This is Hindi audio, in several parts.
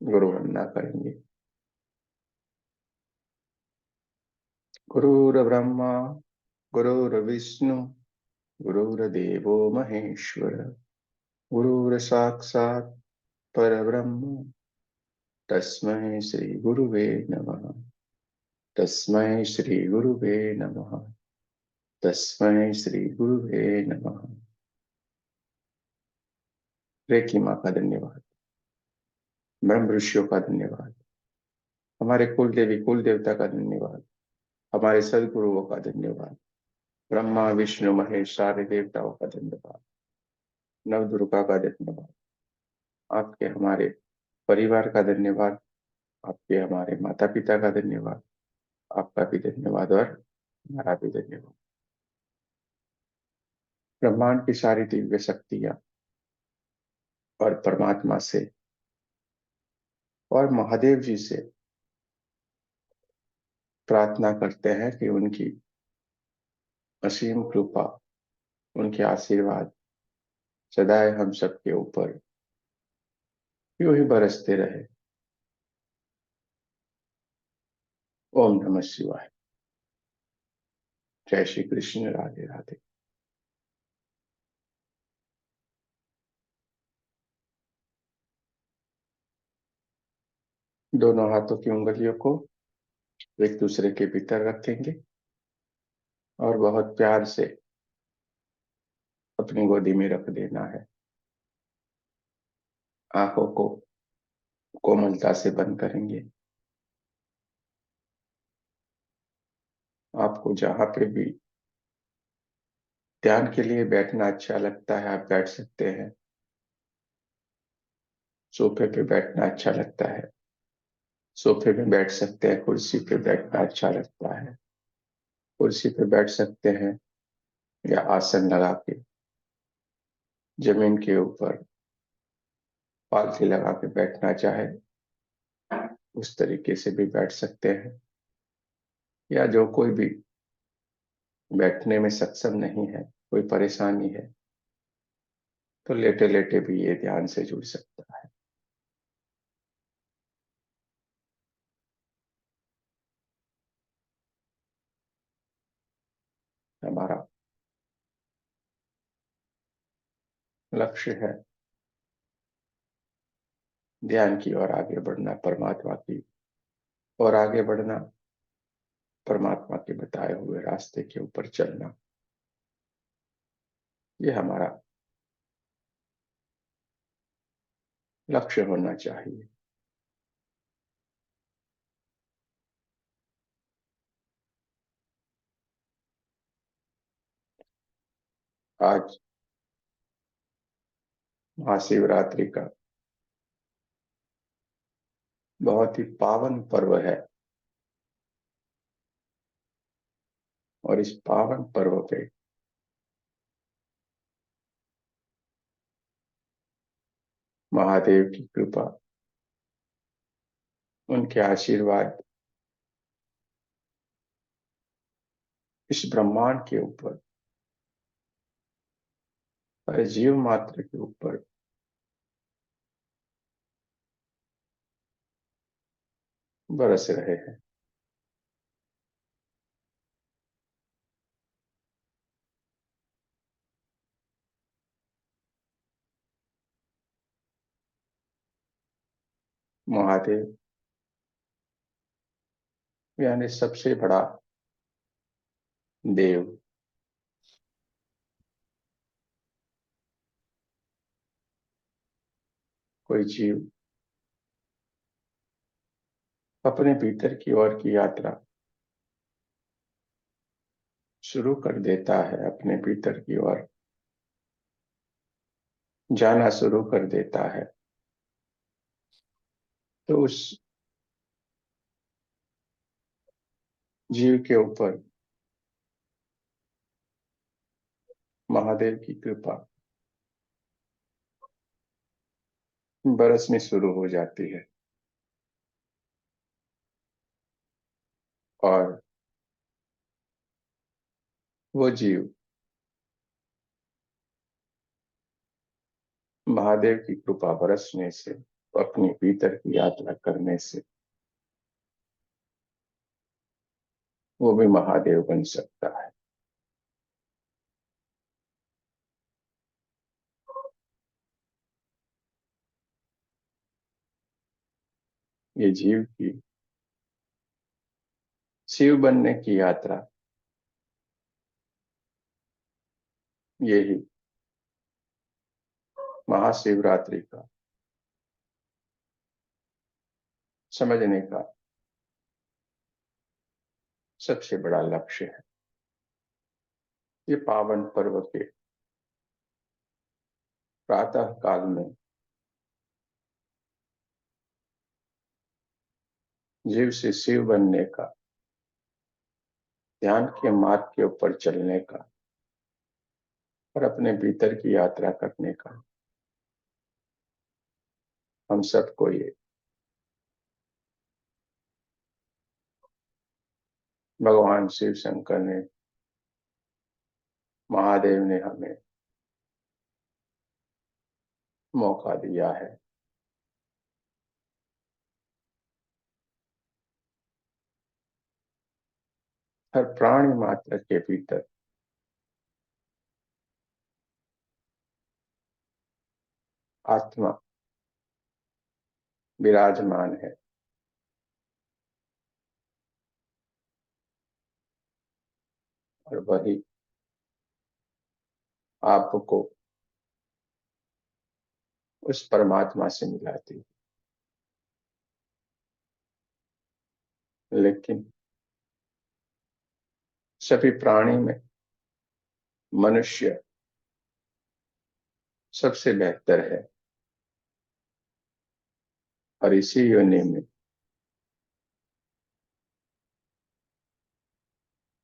गुरु वंदना करेंगे। गुरुर्ब्रह्मा गुरुर्विष्णु गुरुर्देवो महेश्वर गुरुर्साक्षात् परब्रह्म तस्मै श्री गुरुवे नमः। तस्मै श्री गुरुवे नमः। तस्मै श्री गुरुवे नमः। रेकी माँ का धन्यवाद, ब्रह्म ऋषियों का धन्यवाद, हमारे कुल देवी कुल देवता का धन्यवाद, हमारे सदगुरुओं का धन्यवाद, ब्रह्मा विष्णु महेश सारे देवताओं का धन्यवाद, नव दुर्गा का धन्यवाद, आपके हमारे परिवार का धन्यवाद, आपके हमारे माता पिता का धन्यवाद, आपका भी धन्यवाद और हमारा भी धन्यवाद। ब्रह्मांड की सारी दिव्य शक्तियां और परमात्मा से और महादेव जी से प्रार्थना करते हैं कि उनकी असीम कृपा, उनके आशीर्वाद सदैव हम सबके ऊपर यूं ही बरसते रहे। ओम नमः शिवाय। जय श्री कृष्ण। राधे राधे। दोनों हाथों की उंगलियों को एक दूसरे के भीतर रखेंगे और बहुत प्यार से अपनी गोदी में रख देना है। आंखों को कोमलता से बंद करेंगे। आपको जहां पे भी ध्यान के लिए बैठना अच्छा लगता है आप बैठ सकते हैं। सोफे पे बैठना अच्छा लगता है, सोफे पे बैठ सकते हैं। कुर्सी पे बैठना अच्छा लगता है, कुर्सी पे बैठ सकते हैं, या आसन लगा के जमीन के ऊपर पालथी लगा के बैठना चाहे उस तरीके से भी बैठ सकते हैं। या जो कोई भी बैठने में सक्षम नहीं है, कोई परेशानी है, तो लेटे लेटे भी ये ध्यान से जुड़ सकता है। हमारा लक्ष्य है ध्यान की ओर आगे बढ़ना, परमात्मा की ओर आगे बढ़ना, परमात्मा के बताए हुए रास्ते के ऊपर चलना। ये हमारा लक्ष्य होना चाहिए। आज महाशिवरात्रि का बहुत ही पावन पर्व है और इस पावन पर्व पे महादेव की कृपा, उनके आशीर्वाद इस ब्रह्मांड के ऊपर, हर जीव मात्र के ऊपर बरस रहे हैं। महादेव यानी सबसे बड़ा देव। कोई जीव अपने भीतर की ओर की यात्रा शुरू कर देता है, अपने भीतर की ओर जाना शुरू कर देता है, तो उस जीव के ऊपर महादेव की कृपा बरसनी शुरू हो जाती है और वो जीव महादेव की कृपा बरसने से अपने भीतर की यात्रा करने से वो भी महादेव बन सकता है। ये जीव की शिव बनने की यात्रा यही महाशिवरात्रि का समझने का सबसे बड़ा लक्ष्य है। ये पावन पर्व के प्रातः काल में जीव से शिव बनने का, ध्यान के मार्ग के ऊपर चलने का और अपने भीतर की यात्रा करने का हम सबको ये भगवान शिव शंकर ने, महादेव ने हमें मौका दिया है। हर प्राणी मात्र के भीतर आत्मा विराजमान है और वही आपको उस परमात्मा से मिलाती है। लेकिन सभी प्राणी में मनुष्य सबसे बेहतर है और इसी योनि में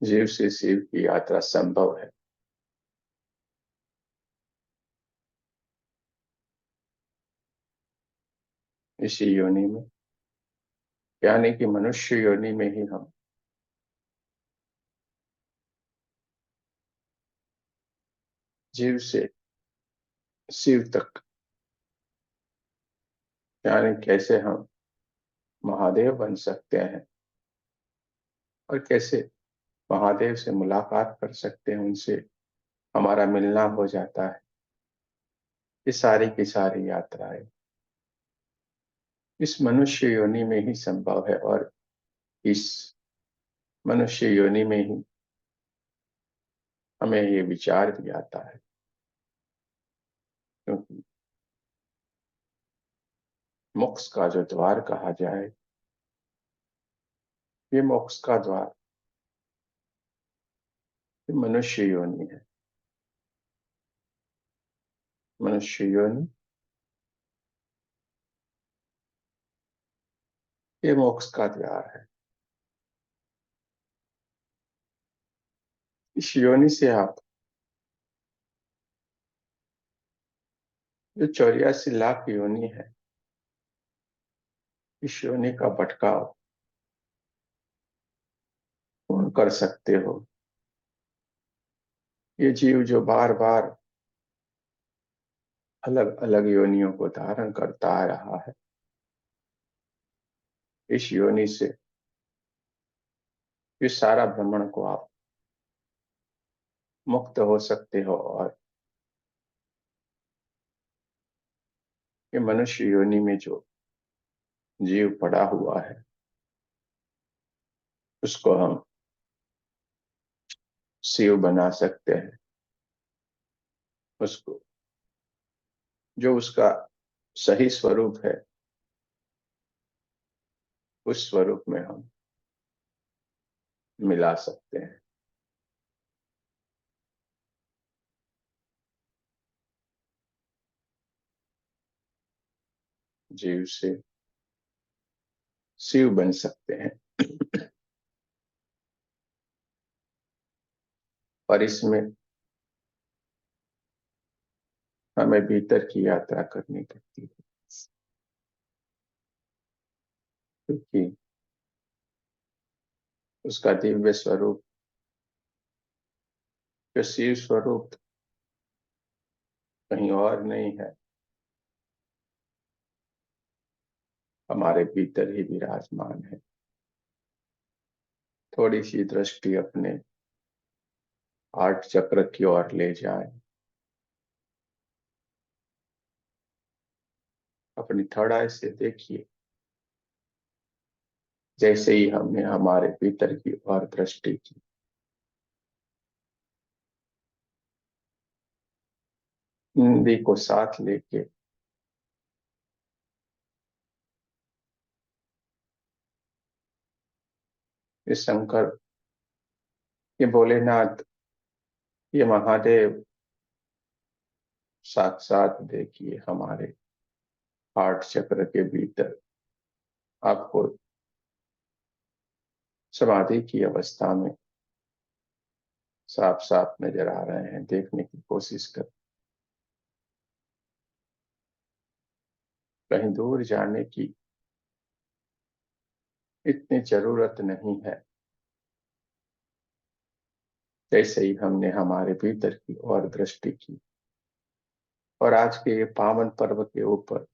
जीव से शिव की यात्रा संभव है। इसी योनि में, यानी कि मनुष्य योनि में ही हम जीव से शिव तक, यानी कैसे हम महादेव बन सकते हैं और कैसे महादेव से मुलाकात कर सकते हैं, उनसे हमारा मिलना हो जाता है। ये सारी की सारी यात्राएं इस मनुष्य योनि में ही संभव है और इस मनुष्य योनि में ही हमें ये विचार भी आता है, क्योंकि मोक्ष का जो द्वार कहा जाए, ये मोक्ष का द्वार ये मनुष्य योनि है। मनुष्य योनि ये मोक्ष का द्वार है। इस योनि से आप जो 84 लाख योनि है, इस योनि का भटकाव पूर्ण कर सकते हो। ये जीव जो बार बार अलग अलग योनियों को धारण करता आ रहा है, इस योनि से इस सारा भ्रमण को आप मुक्त हो सकते हो और ये मनुष्य योनि में जो जीव पड़ा हुआ है उसको हम शिव बना सकते हैं। उसको जो उसका सही स्वरूप है, उस स्वरूप में हम मिला सकते हैं। जीव से शिव बन सकते हैं और इसमें हमें भीतर की यात्रा करनी पड़ती है, क्योंकि उसका दिव्य स्वरूप जो शिव स्वरूप कहीं और नहीं है, हमारे भीतर ही विराजमान है। थोड़ी सी दृष्टि अपने हार्ट चक्र की ओर ले जाएं। अपनी थर्ड आई से देखिए। जैसे ही हमने हमारे भीतर की ओर दृष्टि की, हिंदी को साथ लेके ये शंकर, ये भोलेनाथ, ये महादेव साक्षात देखिए हमारे हार्ट चक्र के भीतर आपको समाधि की अवस्था में साफ साफ नजर आ रहे हैं। देखने की कोशिश कर, कहीं दूर जाने की इतनी जरूरत नहीं है। जैसे ही हमने हमारे भीतर की ओर दृष्टि की और आज के ये पावन पर्व के ऊपर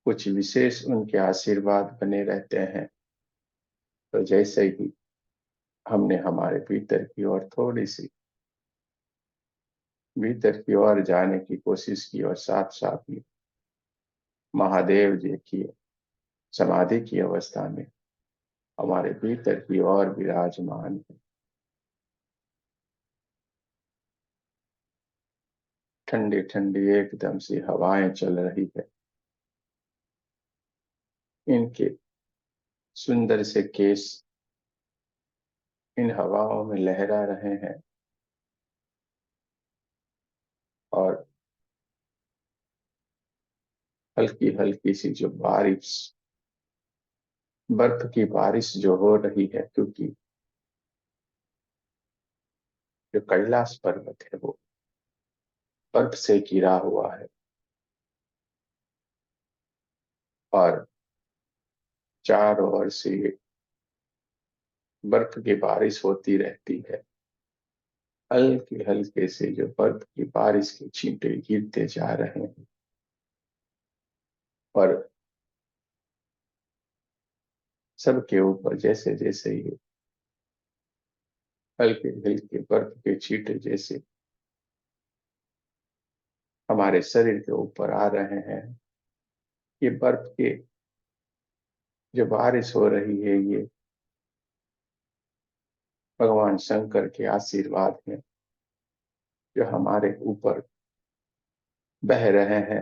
कुछ विशेष उनके आशीर्वाद बने रहते हैं, तो जैसे ही हमने हमारे भीतर की ओर थोड़ी सी भीतर की ओर जाने की कोशिश की और साथ साथ में महादेव जी की समाधि की अवस्था में हमारे भीतर की ओर विराजमान है। ठंडी ठंडी एकदम सी हवाएं चल रही है। इनके सुंदर से केस इन हवाओं में लहरा रहे हैं और हल्की हल्की सी जो बारिश, बर्फ की बारिश जो हो रही है, क्योंकि जो कैलाश पर्वत है वो बर्फ से घिरा हुआ है और चारों ओर से बर्फ की बारिश होती रहती है। हल्के हल्के से जो बर्फ की बारिश के छींटे गिरते जा रहे हैं और सबके ऊपर जैसे जैसे ये हल्के हल्के बर्फ के छींटे जैसे हमारे शरीर के ऊपर आ रहे हैं, ये बर्फ के जो बारिश हो रही है, ये भगवान शंकर के आशीर्वाद हैं जो हमारे ऊपर बह रहे हैं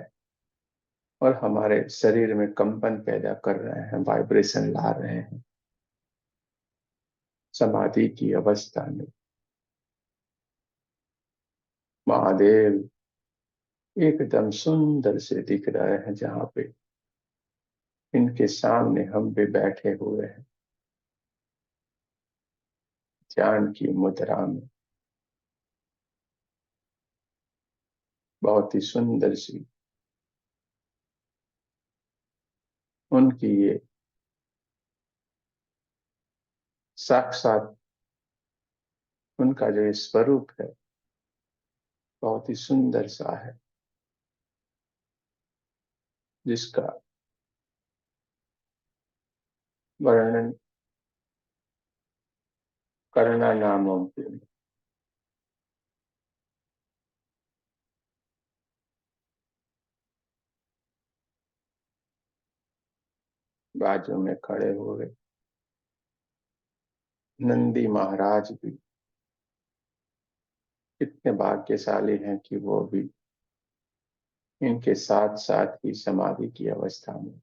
और हमारे शरीर में कंपन पैदा कर रहे हैं, वाइब्रेशन ला रहे हैं। समाधि की अवस्था में महादेव एकदम सुंदर से दिख रहे हैं, जहाँ पे इनके सामने हम भी बैठे हुए हैं ध्यान की मुद्रा में। बहुत ही सुंदर सी उनकी ये साक्षात उनका जो ये स्वरूप है बहुत ही सुंदर सा है, जिसका वर्णन करना नामुमकिन। बाजू में खड़े हुए नंदी महाराज भी इतने भाग्यशाली हैं कि वो भी इनके साथ साथ ही समाधि की अवस्था में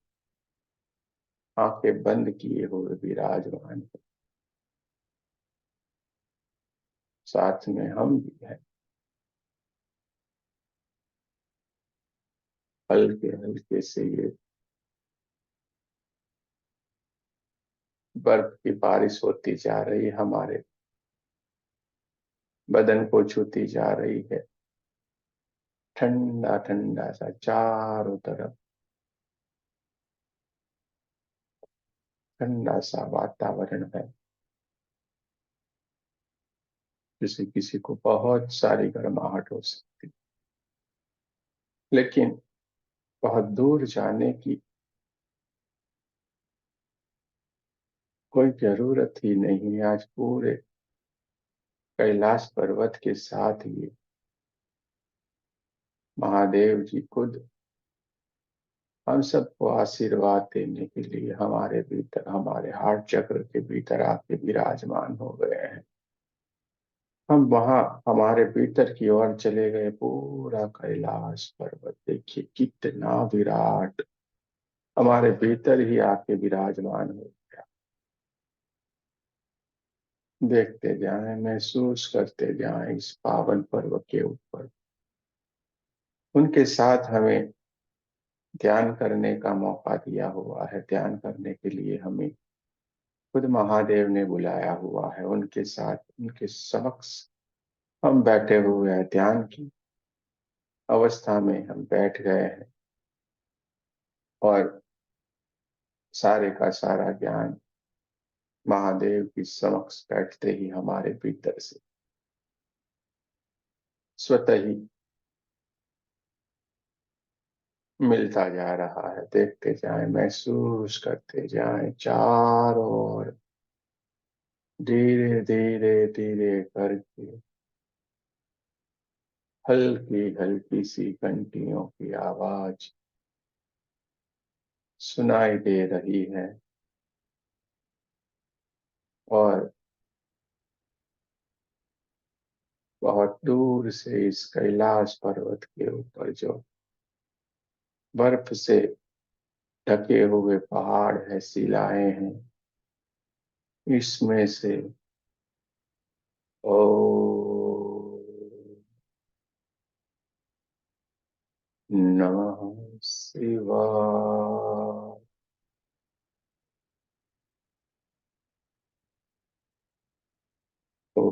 आंखें बंद किए हुए विराजमान है। साथ में हम भी हैं, हल्के हल्के से ये बर्फ की बारिश होती जा रही है, हमारे बदन को छूती जा रही है। ठंडा ठंडा सा चारों तरफ ठंडा सा वातावरण है, जिसे किसी को बहुत सारी गर्माहट हो सकती, लेकिन बहुत दूर जाने की कोई जरूरत ही नहीं है। आज पूरे कैलाश पर्वत के साथ ही महादेव जी खुद हम सबको आशीर्वाद देने के लिए हमारे भीतर, हमारे हार्ट चक्र के भीतर आके विराजमान हो गए हैं। हम वहां हमारे भीतर की ओर चले गए। पूरा कैलाश पर्वत देखिए कितना विराट हमारे भीतर ही आके विराजमान हो गया। देखते जाएं, महसूस करते जाएं इस पावन पर्व के ऊपर। उनके साथ हमें ध्यान करने का मौका दिया हुआ है। ध्यान करने के लिए हमें खुद महादेव ने बुलाया हुआ है। उनके साथ, उनके समक्ष हम बैठे हुए हैं। ध्यान की अवस्था में हम बैठ गए हैं और सारे का सारा ज्ञान महादेव की समक्ष बैठते ही हमारे भीतर से स्वतः ही मिलता जा रहा है। देखते जाएं, महसूस करते जाएं चारों ओर, धीरे धीरे धीरे करके हल्की हल्की सी घंटियों की आवाज सुनाई दे रही है। और बहुत दूर से इस कैलाश पर्वत के ऊपर जो बर्फ से ढके हुए पहाड़ है, शिलाएं हैं, इसमें से ओ नमः शिवाय, ओ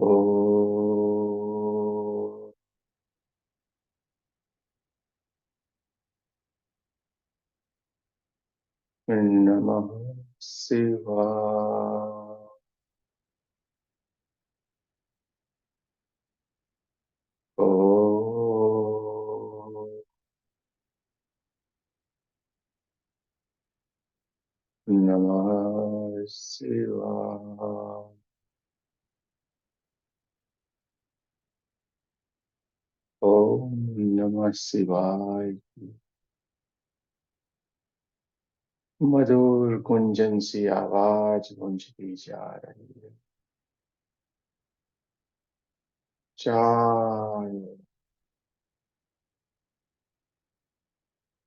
नमः शिवाय, ओ नमः शिवाय, ओम नमः शिवाय। मधुर गुंजन सी आवाज गूंजती जा रही है चारों।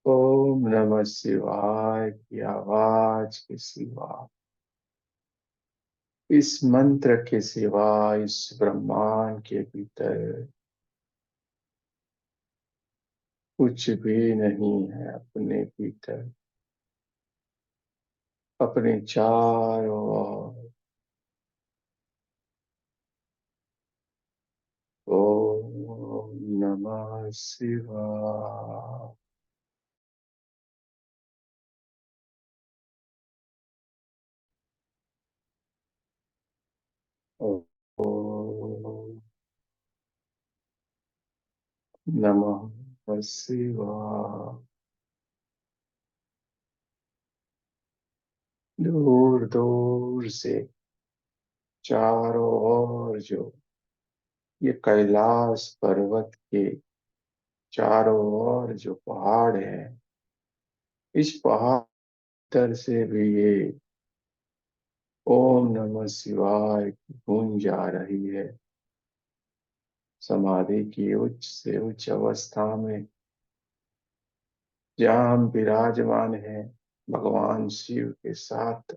ओम नमः शिवाय की आवाज के सिवा, इस मंत्र के सिवा, इस ब्रह्मांड के भीतर कुछ भी नहीं है। अपने भीतर, अपने चारों ओर ओम नमः शिवाय, ओम नमः शिवाय। दूर दूर से चारों ओर जो ये कैलाश पर्वत के चारों ओर जो पहाड़ है, इस पहाड़ तर से भी ये ओम नमः शिवाय की गूंज आ रही है। समाधि की उच्च से उच्च अवस्था में जहाँ हम विराजमान हैं भगवान शिव के साथ,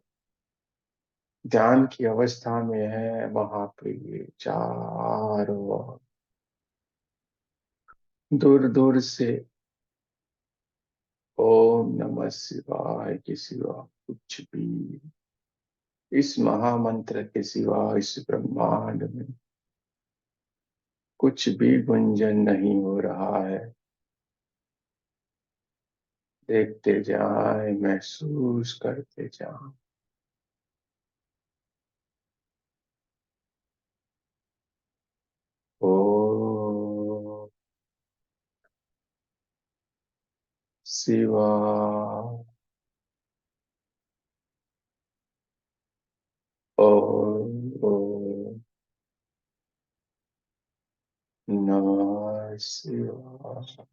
ध्यान की अवस्था में है, वहां पे ये चारों ओर दूर दूर से ओम नमः शिवाय के सिवा कुछ भी, इस महामंत्र के सिवा इस ब्रह्मांड में कुछ भी गुंजन नहीं हो रहा है। देखते जाएं, महसूस करते जाएं। ओ शिवा, ओम ओम नमः शिवाय।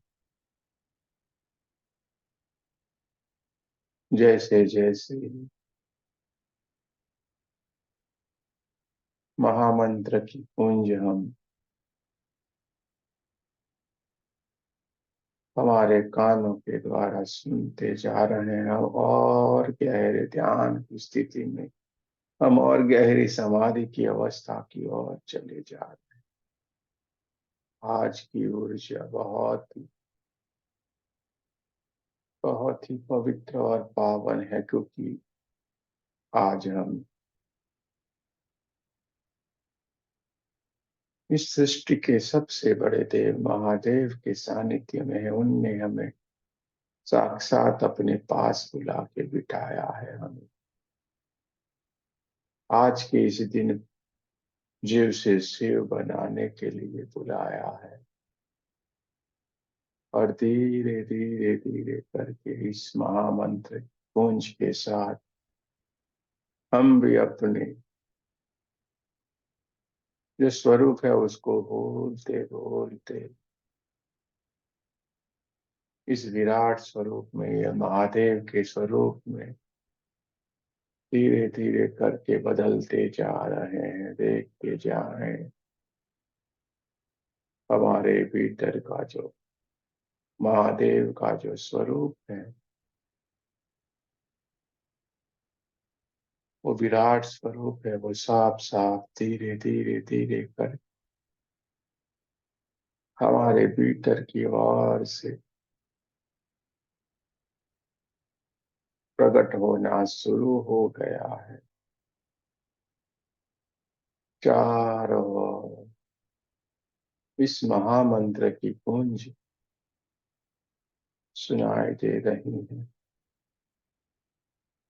जैसे जैसे महामंत्र की पूंज हम हमारे कानों के द्वारा सुनते जा रहे हैं, हम और गहरे ध्यान की स्थिति में, हम और गहरी समाधि की अवस्था की ओर चले जा रहे हैं। आज की ऊर्जा बहुत ही पवित्र और पावन है, क्योंकि आज हम इस सृष्टि के सबसे बड़े देव महादेव के सानिध्य में है। उनने हमें साक्षात अपने पास बुला के बिठाया है, हमें आज के इस दिन जीव से शिव बनाने के लिए बुलाया है। और धीरे धीरे धीरे करके इस महामंत्र गूंज के साथ हम भी अपने जो स्वरूप है उसको बोलते बोलते इस विराट स्वरूप में या महादेव के स्वरूप में धीरे धीरे करके बदलते जा रहे हैं। देखते जा रहे हैं हमारे भीतर का जो महादेव का जो स्वरूप है, वो विराट स्वरूप है, वो साफ साफ धीरे धीरे धीरे कर हमारे भीतर की ओर से प्रकट होना शुरू हो गया है। चारों ओर इस महामंत्र की गूंज सुनाई दे रही है।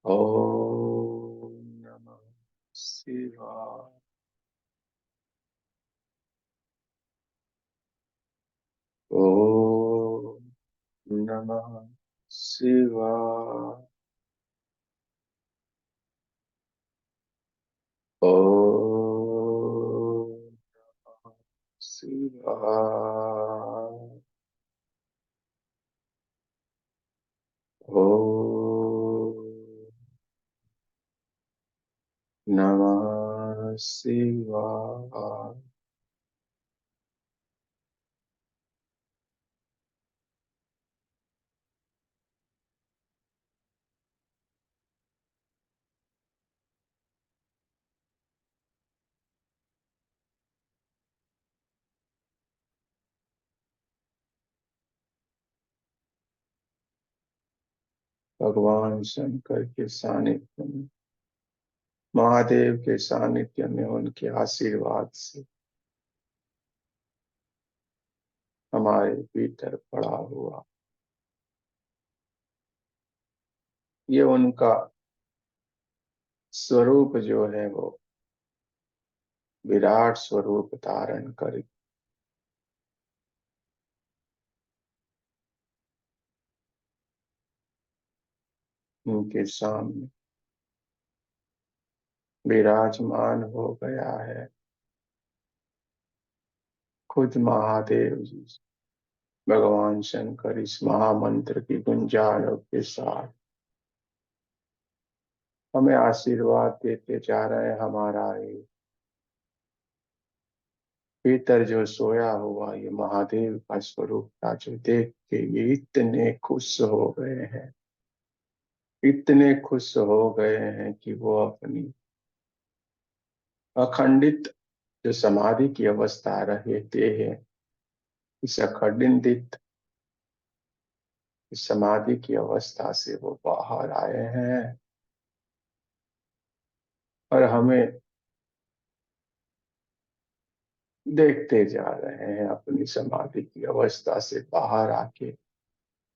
ओम नमः शिवाय। ओम नमः शिवाय। ओम नमः शिवाय। ओम नमः शिवाय। भगवान शंकर के सानिध्य में, महादेव के सानिध्य में, उनके आशीर्वाद से हमारे भीतर पड़ा हुआ ये उनका स्वरूप जो है वो विराट स्वरूप धारण कर उनके सामने विराजमान हो गया है। खुद महादेव जी भगवान शंकर इस महामंत्र की गुंजानों के साथ हमें आशीर्वाद देते जा रहे हैं। हमारा ये भीतर जो सोया हुआ ये महादेव का स्वरूप था, जो देख के ये इतने खुश हो गए हैं, इतने खुश हो गए हैं कि वो अपनी अखंडित जो समाधि की अवस्था रहते हैं, इस अखंडित इस समाधि की अवस्था से वो बाहर आए हैं और हमें देखते जा रहे हैं अपनी समाधि की अवस्था से बाहर आके।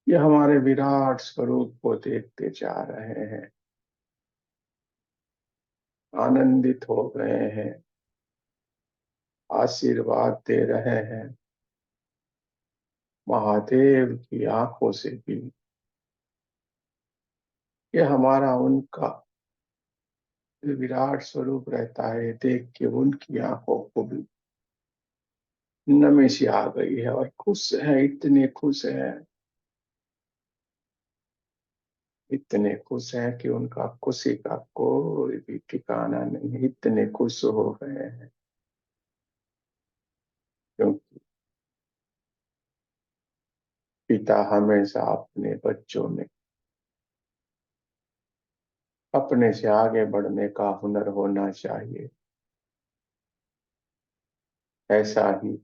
ये हमारे विराट स्वरूप को देखते जा रहे हैं, आनंदित हो गए हैं, आशीर्वाद दे रहे हैं। महादेव की आंखों से भी ये हमारा उनका विराट स्वरूप रहता है, देख के उनकी आंखों को भी नमी सी आ गई है और खुश है, इतने खुश हैं, इतने खुश हैं कि उनका खुशी का कोई भी ठिकाना नहीं है, इतने खुश हो गए हैं। क्योंकि पिता हमेशा अपने बच्चों में अपने से आगे बढ़ने का हुनर होना चाहिए, ऐसा ही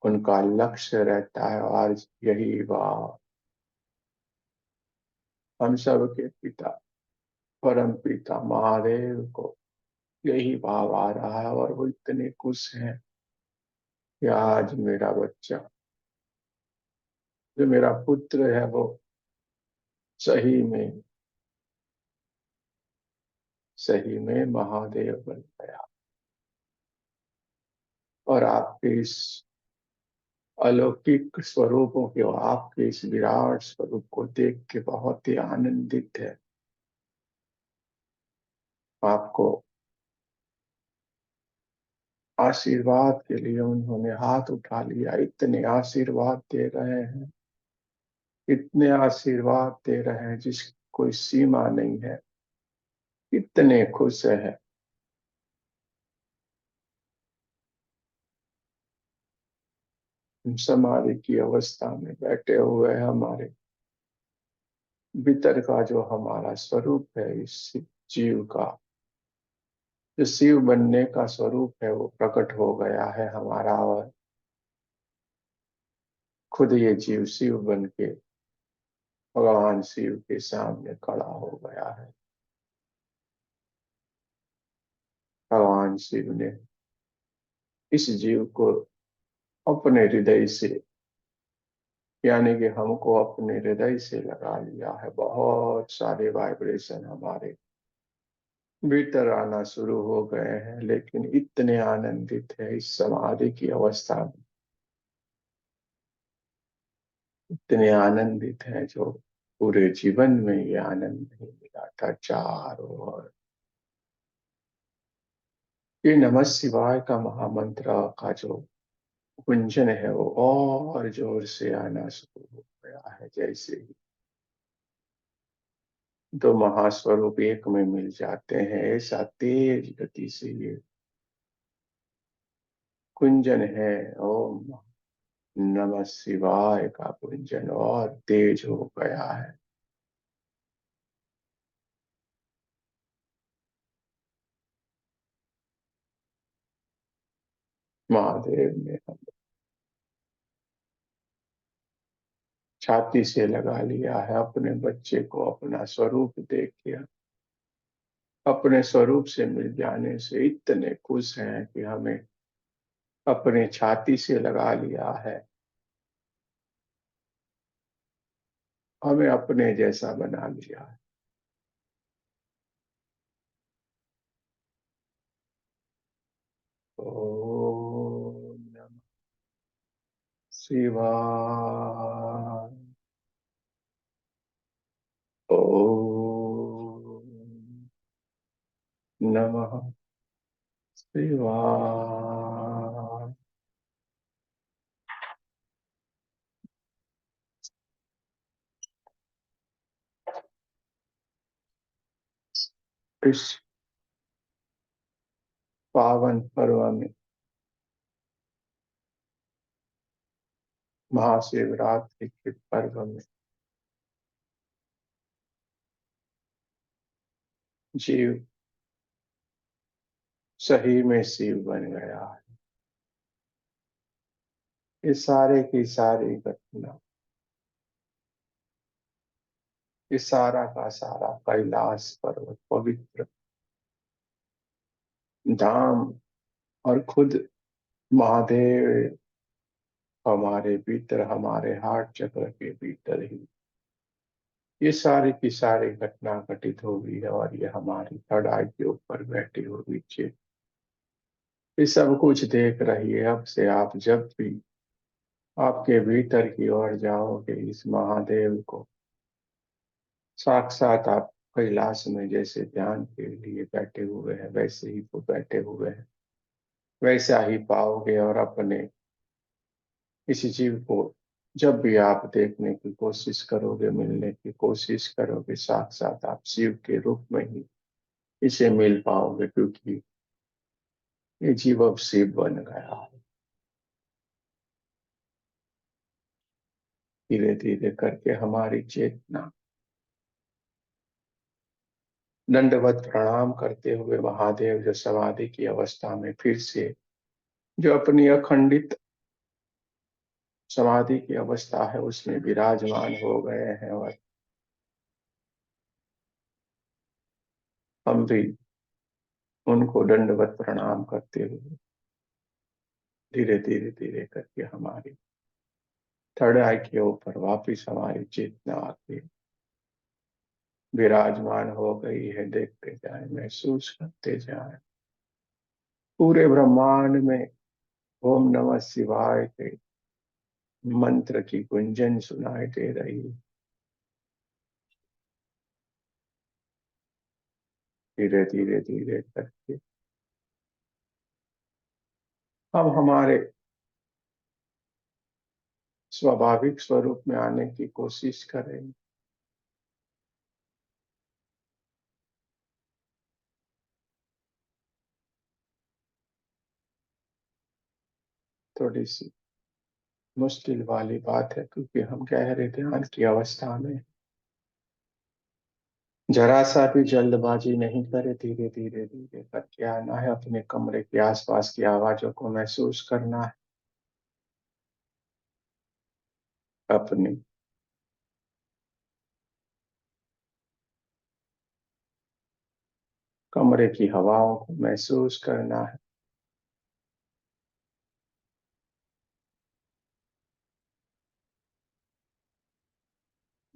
उनका लक्ष्य रहता है। और यही बात हम सबके पिता परम पिता महादेव को यही भाव आ रहा है, और वो इतने खुश हैं कि आज मेरा बच्चा, जो मेरा पुत्र है, वो सही सही में महादेव बन गया। और आपके इस अलौकिक स्वरूपों के, आपके इस विराट स्वरूप को देख के बहुत ही आनंदित है। आपको आशीर्वाद के लिए उन्होंने हाथ उठा लिया, इतने आशीर्वाद दे रहे हैं, इतने आशीर्वाद दे रहे हैं जिसकी कोई सीमा नहीं है, इतने खुश है। हम समाधि की अवस्था में बैठे हुए हैं, हमारे भीतर का जो हमारा स्वरूप है, इस जीव का जो शिव बनने का स्वरूप है, वो प्रकट हो गया है हमारा। और खुद ये जीव शिव बन के भगवान शिव के सामने खड़ा हो गया है। भगवान शिव ने इस जीव को अपने हृदय से, यानी कि हमको अपने हृदय से लगा लिया है। बहुत सारे वाइब्रेशन हमारे भीतर आना शुरू हो गए हैं, लेकिन इतने आनंदित है इस समाधि की अवस्था में, इतने आनंदित है जो पूरे जीवन में ये आनंद नहीं मिला था। चारों ओर ये नमः शिवाय का महामंत्र का जो गुंजन है, वो और जोर से आना शुरू हो गया है। जैसे ही दो महास्वरूप एक में मिल जाते हैं, ऐसा तेज गति से ये कुंजन है। ओम नमः शिवाय का कुंजन और तेज हो गया है। महादेव ने हम छाती से लगा लिया है अपने बच्चे को, अपना स्वरूप देख के अपने स्वरूप से मिल जाने से इतने खुश हैं कि हमें अपने छाती से लगा लिया है, हमें अपने जैसा बना लिया है। ओम नमः शिवाय। ओम नमः शिवाय। इस पावन पर्व में, महाशिवरात्रि के पर्व में, जीव सही में शिव बन गया है। ये सारे की सारी घटना, ये सारा का सारा कैलाश पर्वत पवित्र धाम, और खुद महादेव हमारे भीतर, हमारे हार्ट चक्र के भीतर ही ये सारी की सारी घटना घटित हो गई है। और ये हमारी थर्ड आई के ऊपर बैठी हुई चीज ये सब कुछ देख रही है। अब से आप जब भी आपके भीतर की ओर जाओगे, इस महादेव को साक्षात आप कैलाश में जैसे ध्यान के लिए बैठे हुए हैं वैसे ही वो बैठे हुए हैं, वैसा ही पाओगे। और अपने इस जीव को जब भी आप देखने की कोशिश करोगे, मिलने की कोशिश करोगे, साथ साथ आप शिव के रूप में ही इसे मिल पाओगे, क्योंकि ये जीव अब शिव बन गया है। धीरे धीरे करके हमारी चेतना दंडवत प्रणाम करते हुए महादेव जो समाधि की अवस्था में फिर से जो अपनी अखंडित समाधि की अवस्था है उसमें विराजमान हो गए हैं। और हम भी उनको दंडवत प्रणाम करते हुए धीरे धीरे धीरे करके हमारी थर्ड आई के ऊपर वापिस हमारी चेतना आके विराजमान हो गई है। देखते जाए, महसूस करते जाए, पूरे ब्रह्मांड में ओम नमः शिवाय के मंत्र की गुंजन सुनाई दे रही है। धीरे धीरे धीरे करके हम हमारे स्वाभाविक स्वरूप में आने की कोशिश करें। थोड़ी सी मुश्किल वाली बात है, क्योंकि हम गहरे ध्यान की अवस्था में जरा सा भी जल्दबाजी नहीं करे। धीरे धीरे धीरे करके आना है, अपने कमरे के आसपास की आवाजों को महसूस करना है, अपने कमरे की हवाओं को महसूस करना है।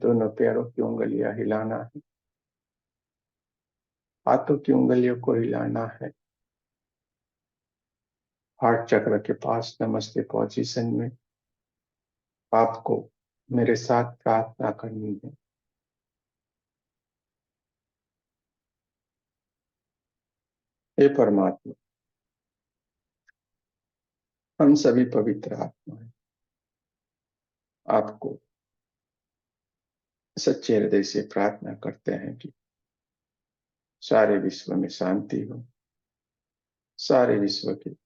दोनों पैरों की उंगलियां हिलाना है, हाथों की उंगलियों को हिलाना है। हार्ट चक्र के पास नमस्ते पोजीशन में आपको मेरे साथ प्रार्थना करनी है। हे परमात्मा, हम सभी पवित्र आत्मा हैं, आपको सच्चे हृदय से प्रार्थना करते हैं कि सारे विश्व में शांति हो, सारे विश्व की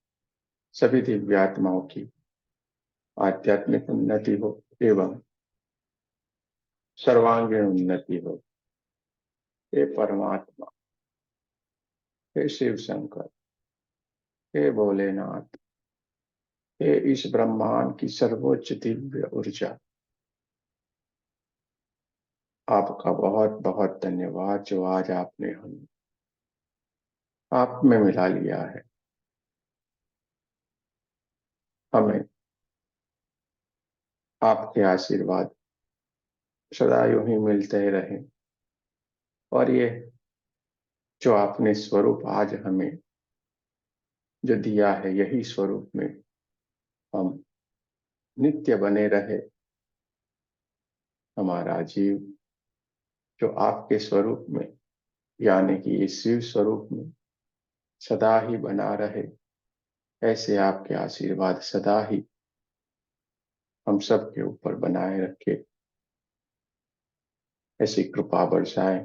सभी दिव्य आत्माओं की आध्यात्मिक उन्नति हो एवं सर्वांगीण उन्नति हो। हे परमात्मा, हे शिव शंकर, हे भोलेनाथ, हे इस ब्रह्मांड की सर्वोच्च दिव्य ऊर्जा, आपका बहुत बहुत धन्यवाद जो आज आपने हम आप में मिला लिया है। हमें आपके आशीर्वाद सदा यूं ही मिलते रहे, और ये जो आपने स्वरूप आज हमें जो दिया है, यही स्वरूप में हम नित्य बने रहे। हमारा जीव जो आपके स्वरूप में यानी कि इस शिव स्वरूप में सदा ही बना रहे, ऐसे आपके आशीर्वाद सदा ही हम सब के ऊपर बनाए रखे। ऐसी कृपा बरसाए।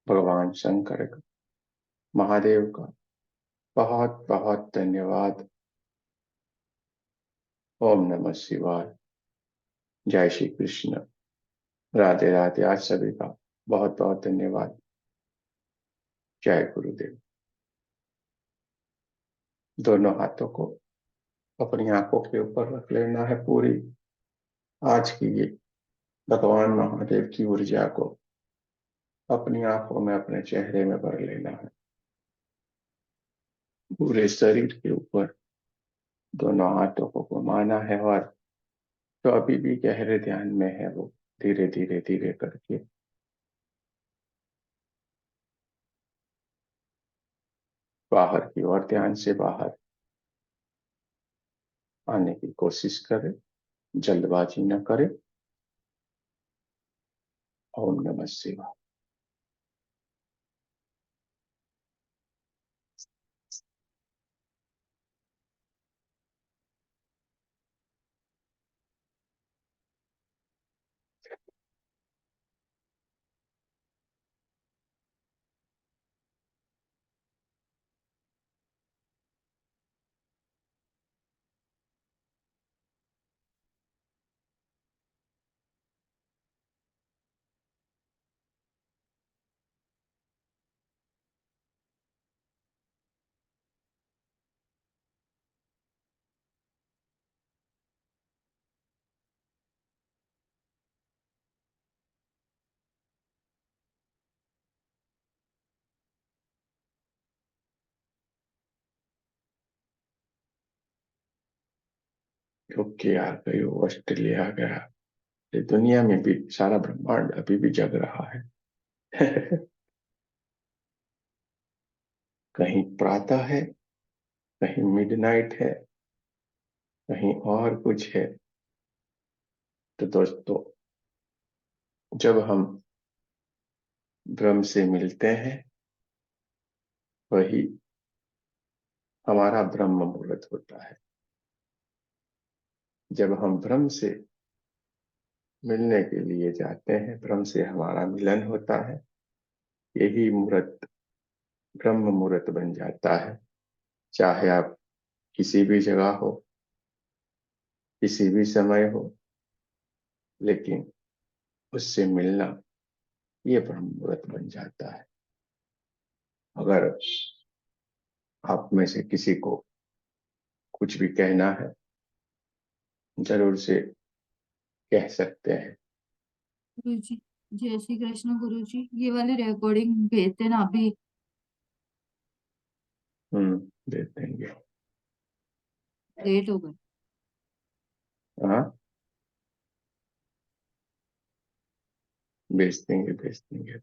भगवान शंकर का, महादेव का बहुत बहुत धन्यवाद। ओम नमः शिवाय। जय श्री कृष्ण। राधे राधे। आज सभी का बहुत बहुत धन्यवाद। जय गुरुदेव। दोनों हाथों को अपनी आंखों के ऊपर रख लेना है। पूरी आज की ये भगवान महादेव की ऊर्जा को अपनी आंखों में, अपने चेहरे में भर लेना है। पूरे शरीर के ऊपर दोनों हाथों को घुमाना है, और जो अभी भी गहरे ध्यान में है वो धीरे धीरे धीरे करके बाहर की ओर, ध्यान से बाहर आने की कोशिश करे। जल्दबाजी न करे। ओम नमः शिवाय। यूके आ गई, ऑस्ट्रेलिया आ गया, ये दुनिया में भी सारा ब्रह्मांड अभी भी जग रहा है। कहीं प्रातः है, कहीं मिडनाइट है, कहीं और कुछ है। तो दोस्तों, जब हम ब्रह्म से मिलते हैं, वही हमारा ब्रह्म मुहूर्त होता है। जब हम ब्रह्म से मिलने के लिए जाते हैं, ब्रह्म से हमारा मिलन होता है, यही मुहूर्त ब्रह्म मुहूर्त बन जाता है। चाहे आप किसी भी जगह हो, किसी भी समय हो, लेकिन उससे मिलना ये ब्रह्म मुहूर्त बन जाता है। अगर आप में से किसी को कुछ भी कहना है, जरूर से कह सकते हैं। गुरु जी, जय श्री कृष्ण। गुरु जी, ये वाली रिकॉर्डिंग भेज देना अभी। दे देंगे। लेट हो गए। हाँ, भेज देंगे, भेज देंगे।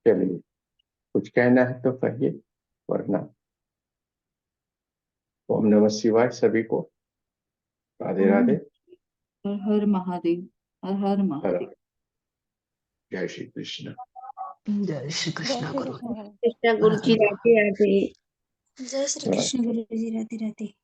चलिए, कुछ कहना है तो कहिए, वरना ओम नमः शिवाय सभी को। राधे ओम राधे। हर हर महादेव। हर हर हर महादेव। जय श्री कृष्ण। जय श्री कृष्ण गुरु। कृष्ण गुरु जी, राधे राधे। जय श्री कृष्ण गुरु जी। राधे राधे।